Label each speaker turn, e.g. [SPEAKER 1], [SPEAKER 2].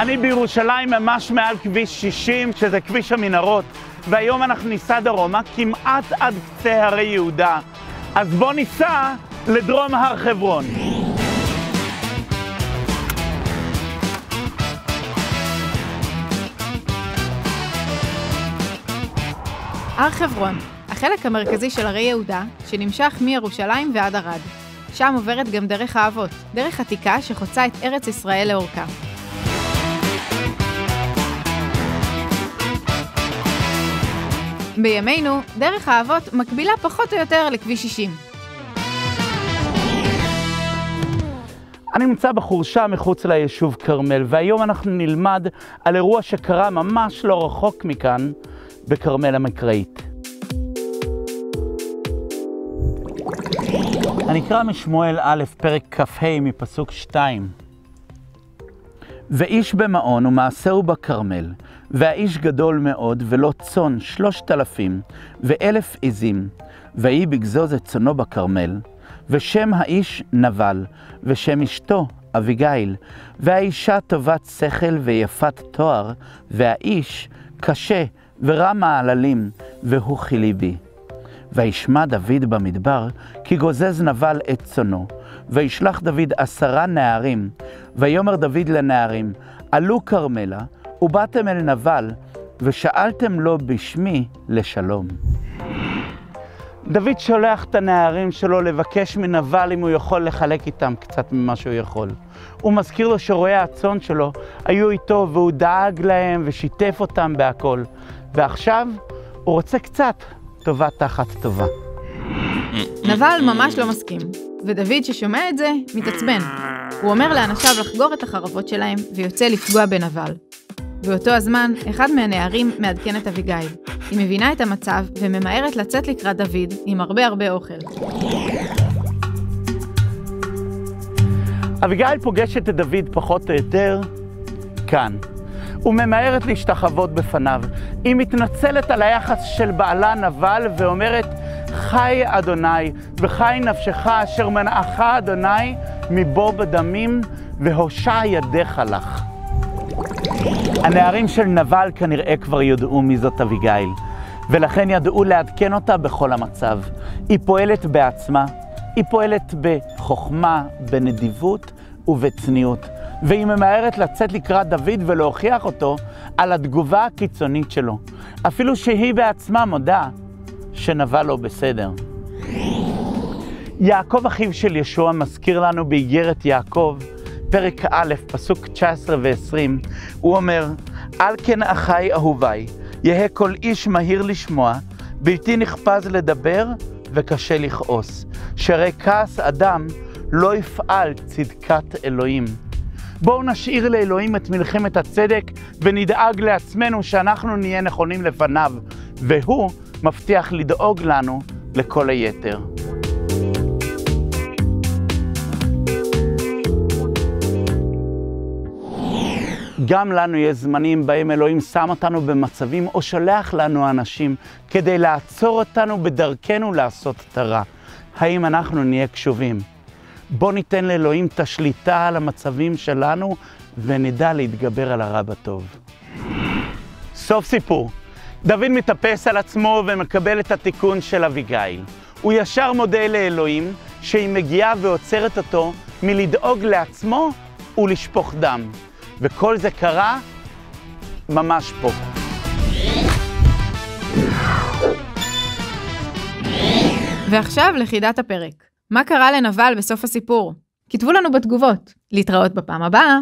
[SPEAKER 1] אני בירושלים ממש מעל כביש 60, שזה כביש המנהרות, והיום אנחנו ניסע דרומה כמעט עד קצה הרי יהודה. אז בוא ניסע לדרום הר חברון.
[SPEAKER 2] הר חברון, החלק המרכזי של הרי יהודה, שנמשך מירושלים ועד ערד. שם עוברת גם דרך האבות, דרך עתיקה שחוצה את ארץ ישראל לאורכה. בימינו, דרך האבות מקבילה פחות או יותר לכביש 60.
[SPEAKER 1] אני נמצא בחורשה מחוץ ליישוב כרמל, והיום אנחנו נלמד על אירוע שקרה ממש לא רחוק מכאן, בכרמל המקראית. אני אקרא משמואל א' פרק כ"ה מפסוק 2. ואיש במעון ומעשהו בכרמל, והאיש גדול מאוד, ולא צאן 3,000 ו1,000 עזים, ויהי בגזוז את צאנו בכרמל, ושם האיש נבל, ושם אשתו אביגיל, והאישה טובת שכל ויפת תואר, והאיש קשה ורע מעללים, והוא חיליבי. וישמע דוד במדבר, כי גוזז נבל את צאנו, וישלח דוד 10 נערים, ויאמר דוד לנערים, עלו כרמלה, ובאתם אל נבל, ושאלתם לו בשמי לשלום. דוד שולח את הנערים שלו לבקש מנבל אם הוא יכול לחלק איתם קצת ממה שהוא יכול. הוא מזכיר לו שרואי הצאן שלו היו איתו, והוא דאג להם ושיתף אותם בהכל. ועכשיו הוא רוצה קצת טובה תחת טובה.
[SPEAKER 2] נבל ממש לא מסכים, ודוד ששומע את זה מתעצבן. הוא אומר לאנשיו לחגור את החרבות שלהם ויוצא לפגוע בנבל. באותו הזמן, אחד מהנערים מעדכן את אביגיל. היא מבינה את המצב וממהרת לצאת לקראת דוד עם הרבה אוכל.
[SPEAKER 1] אביגיל פוגשת את דוד פחות או יותר כאן. וממהרת להשתחוות בפניו. היא מתנצלת על היחס של בעלה נבל ואומרת, חי אדוני וחי נפשך אשר מנעך אדוני מבוא בדמים והושע ידך לך. הנערים של נבל כנראה כבר יודעו מי זאת אביגיל, ולכן ידעו לעדכן אותה בכל המצב. היא פועלת בעצמה, היא פועלת בחוכמה, בנדיבות ובצניעות, והיא ממהרת לצאת לקראת דוד ולהוכיח אותו על התגובה הקיצונית שלו, אפילו שהיא בעצמה מודה שנבל לא בסדר. יעקב אחיו של ישוע מזכיר לנו באיגרת יעקב, פרק א', פסוק 19 ו-20, הוא אומר, על כן אחי אהובי, יהא כל איש מהיר לשמוע, בלתי נחפז לדבר וקשה לכעוס, שהרי כעס אדם לא יפעל צדקת אלוהים. בואו נשאיר לאלוהים את מלחמת הצדק ונדאג לעצמנו שאנחנו נהיה נכונים לפניו, והוא מבטיח לדאוג לנו לכל היתר. גם לנו יש זמנים בהם אלוהים שם אותנו במצבים או שולח לנו אנשים כדי לעצור אותנו בדרכנו לעשות את הרע. האם אנחנו נהיה קשובים? בוא ניתן לאלוהים את השליטה על המצבים שלנו ונדע להתגבר על הרע בטוב. סוף סיפור. דוד מתאפס על עצמו ומקבל את התיקון של אביגיל. הוא ישר מודה לאלוהים שהיא מגיעה ועוצרת אותו מלדאוג לעצמו ולשפוך דם. וכל זה קרה ממש פה.
[SPEAKER 2] ועכשיו לחידת הפרק. מה קרה לנבל בסוף הסיפור? כתבו לנו בתגובות. להתראות בפעם הבאה.